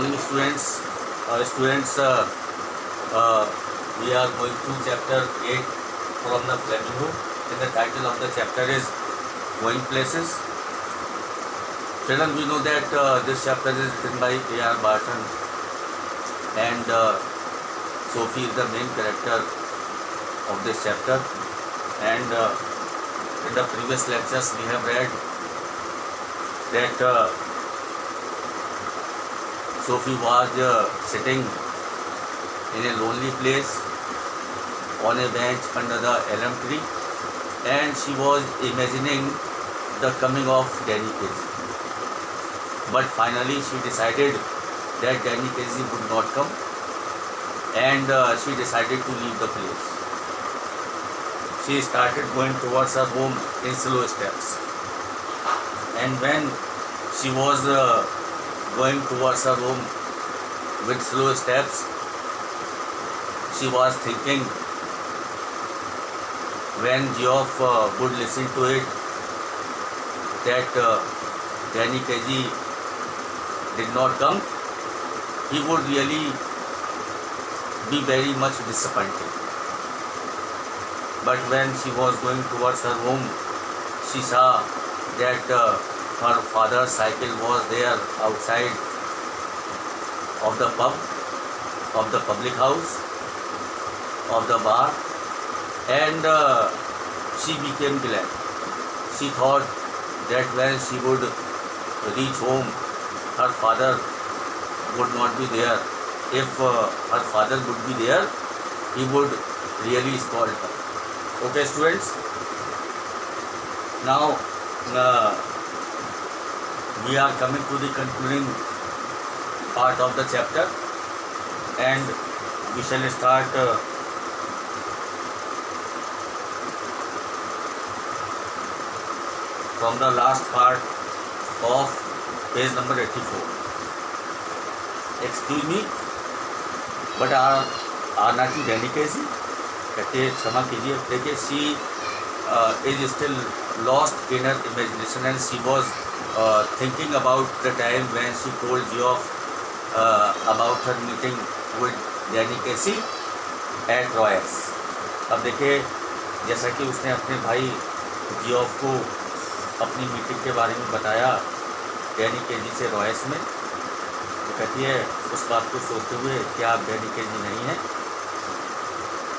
morning, students. We are going through chapter 8 from the Flamingo, and the title of the chapter is Going Places. Children, we know that this chapter is written by A.R. Barton, and Sophie is the main character of this chapter. And in the previous lectures, we have read that Sophie was sitting in a lonely place on a bench under the elm tree, and she was imagining the coming of Danny Casey. But finally she decided that Danny Casey would not come, and she decided to leave the place. She started going towards her home in slow steps, and when she was going towards her home with slow steps, she was thinking, when Geoff would listen to it, that Danny Casey did not come, he would really be very much disappointed. But when she was going towards her home, she saw that her father's cycle was there outside of the pub, of the public house, of the bar, and she became glad. She thought that when she would reach home, her father would not be there. If her father would be there, he would really scold her. Okay, students, now we are coming to the concluding part of the chapter, and we shall start from the last part of page number 84. Excuse me, but are not you Danny Casey? कहते क्षमा कीजिए. देखिए, she is still lost in her imagination, and she was thinking about the time when she told Geoff about her meeting with Danny Casey at Royals. अब देखिए, जैसा कि उसने अपने भाई जियोफ को अपनी मीटिंग के बारे में बताया डैनी केजी से रॉयस में, तो कहती है उस बात को सोचते हुए कि आप डैनी केजी नहीं हैं.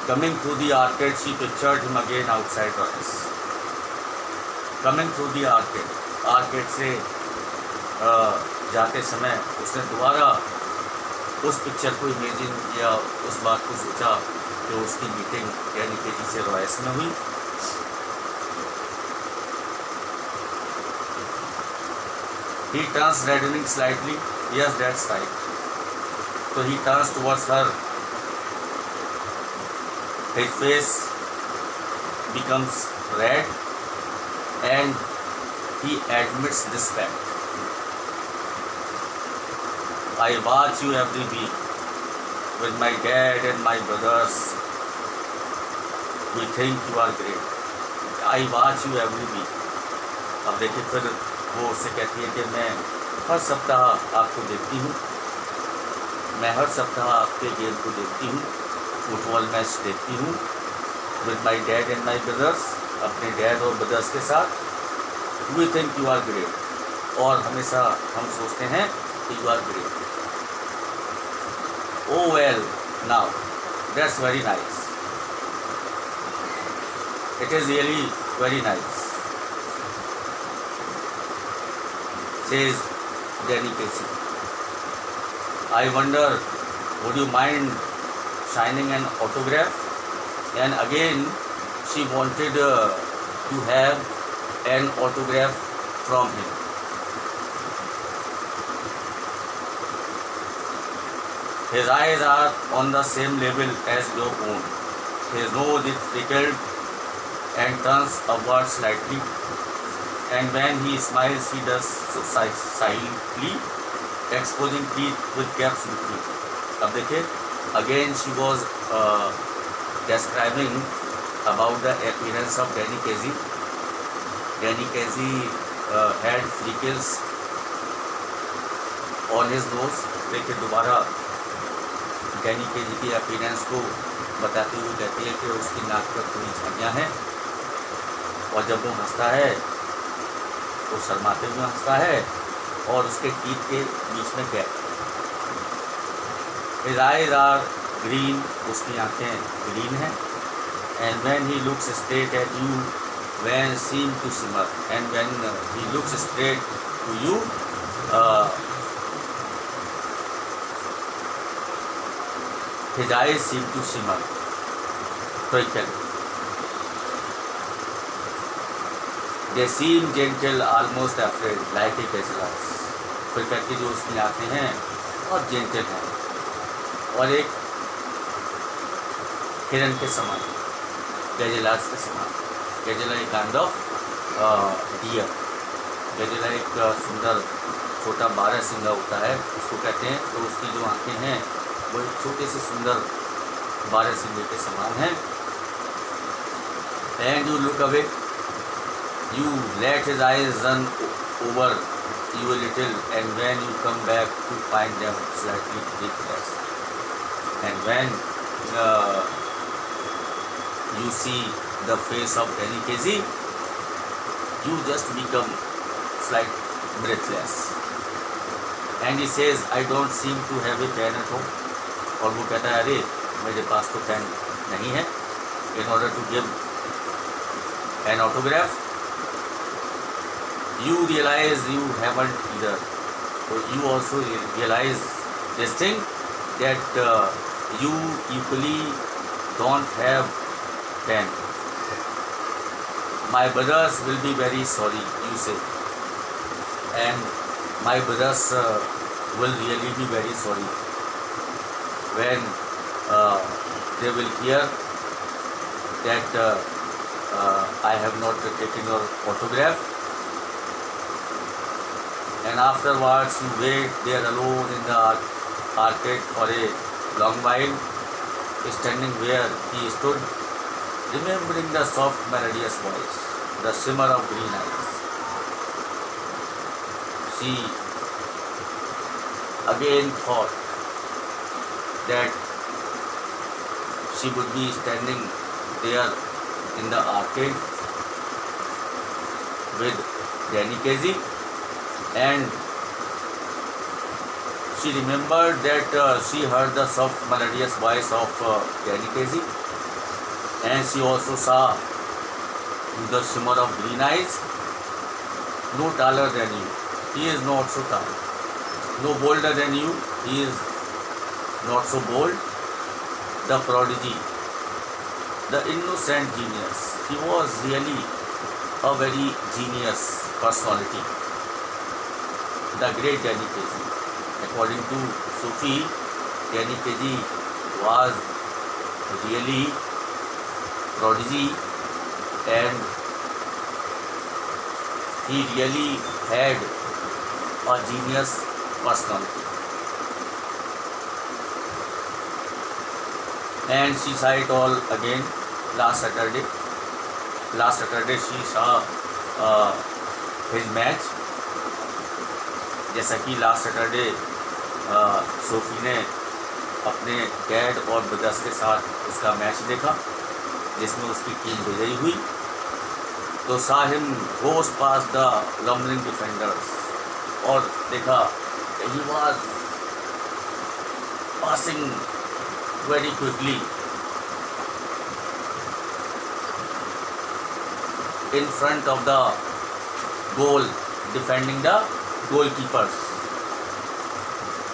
Coming through the arcade she pictured him again outside Royce. Coming through the arcade से जाते समय उसने दोबारा उस पिक्चर को इमेजिन किया, उस बात को सोचा कि उसकी मीटिंग डैनी केजी से रॉयस में हुई. He turns reddening slightly. Yes, that's right. So he turns towards her. His face becomes red, and he admits this fact. I watch you every week with my dad and my brothers. We think you are great. I watch you every week. अब देखिए, फिर वो उससे कहती है कि मैं हर सप्ताह आपको देखती हूँ, मैं हर सप्ताह आपके गेम को देखती हूँ, फुटबॉल मैच देखती हूँ with my dad and my brothers, अपने डैड और ब्रदर्स के साथ. We think you are great, और हमेशा हम सोचते हैं कि you are great. Oh well, now that's very nice. It is really very nice, says Danny Casey. I wonder, would you mind signing an autograph? And again, she wanted to have an autograph from him. His eyes are on the same level as your own. His nose is freckled and turns upward slightly, and when he smiles, he does so silently, exposing teeth with gaps between. अब देखिए, again she was describing about the appearance of Danny Casey. Danny Casey had freckles on his nose. देखिए दोबारा Danny KG की appearance को बताते हुए कहती है कि उसकी नाक पर थोड़ी झाइयाँ हैं और जब वो हंसता है वो शर्माते हुए हंसता है और उसके टीथ के बीच में gap. His eyes are green, उसकी आंखें ग्रीन हैं। And when he looks straight at you, when seem to simmer, and when he looks straight to you, uh, his eyes seem to simmer. Twinkle. They seem gentle, almost afraid, like a gazelles. फिर कहती जो उसकी आंखें हैं और gentle हैं और एक हिरन के समान, गैजेलास के समान। गैजेला एक काइंड ऑफ डियर। गैजेला एक सुंदर छोटा 12 सिंगा होता है उसको कहते हैं। तो उसकी जो आंखें हैं वो एक छोटे से सुंदर 12 सिंगे के समान हैं। And you look away, you let his eyes run over you a little, and when you come back to find them slightly breathless, and when you see the face of Danny Casey, you just become slight breathless, and he says, I don't seem to have a pen at home. और वो कहता है अरे मेरे पास तो pen नहीं है। In order to give an autograph, you realize you haven't either. So you also realize this thing that you equally don't have pen. My brothers will be very sorry, you say, and my brothers will really be very sorry when they will hear that I have not taken your autograph. And afterwards you wait there alone in the arcade for a long while, standing where he stood, remembering the soft melodious voice, the shimmer of green eyes. She again thought that she would be standing there in the arcade with Danny Casey. And she remembered that she heard the soft melodious voice of Danny Casey, and she also saw the shimmer of green eyes. No taller than you, he is not so tall. No bolder than you, he is not so bold. The prodigy, the innocent genius. He was really a very genius personality. The great Danny Casey. According to Sophie, Danny Casey was really prodigy, and he really had a genius personality. And she saw it all again last Saturday. Last Saturday she saw his match. जैसा कि last Saturday Sophie ने अपने dad और brothers के साथ उसका match देखा जिसमें उसकी टीम विजयी हुई। तो saw him goes past the lumbering defenders, और देखा he was passing very quickly in front of the goal, defending the goalkeepers.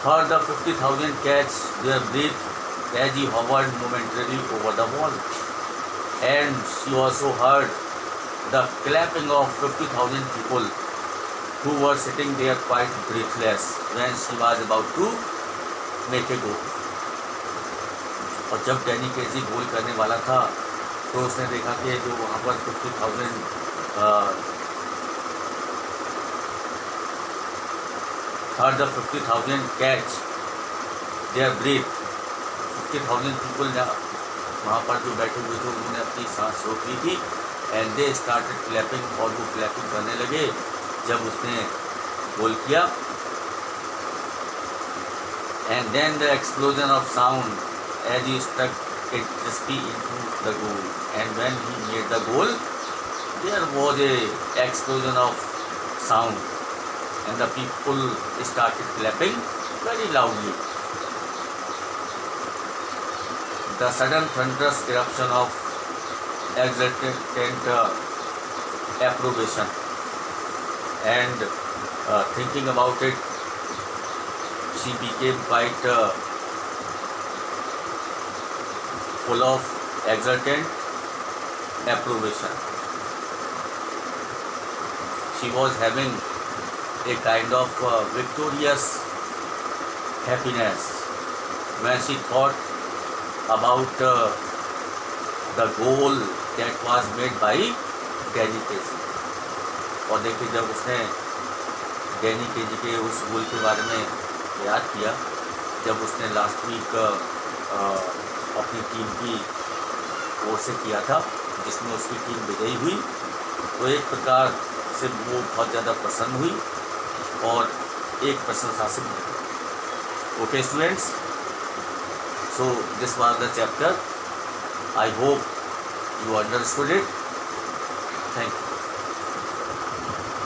Heard the 50,000 catch their breath as he hovered momentarily over the wall, and she also heard the clapping of 50,000 people who were sitting there quite breathless when she was about to make a goal. और जब Danny KG गोल करने वाला था तो उसने देखा कि जो वहाँ पर 50,000 heard the 50,000 catch their breath. 50,000 people वहाँ पर जो बैठे हुए थे उन्होंने अपनी सांस रोक ली थी, and they started clapping, और वो क्लैपिंग करने लगे जब उसने गोल किया। and then the explosion of sound as he struck it crispy into the goal. And when he made the goal, there was a explosion of sound, and the people started clapping very loudly. The sudden thunderous eruption of exultant approbation, and thinking about it, she became quite full of exultant approbation. She was having a kind of victorious happiness when she thought about the goal that was made by Danny KG. और देखिए, जब उसने Danny KG के उस गोल के बारे में याद किया, जब उसने लास्ट वीक अपनी टीम की ओर से किया था, जिसमें उसकी टीम विजयी हुई, तो एक प्रकार से वो बहुत ज़्यादा प्रसन्न हुई और एक प्रशंसा से मिली. Okay students, so this was the chapter. I hope you understood it. Thank you.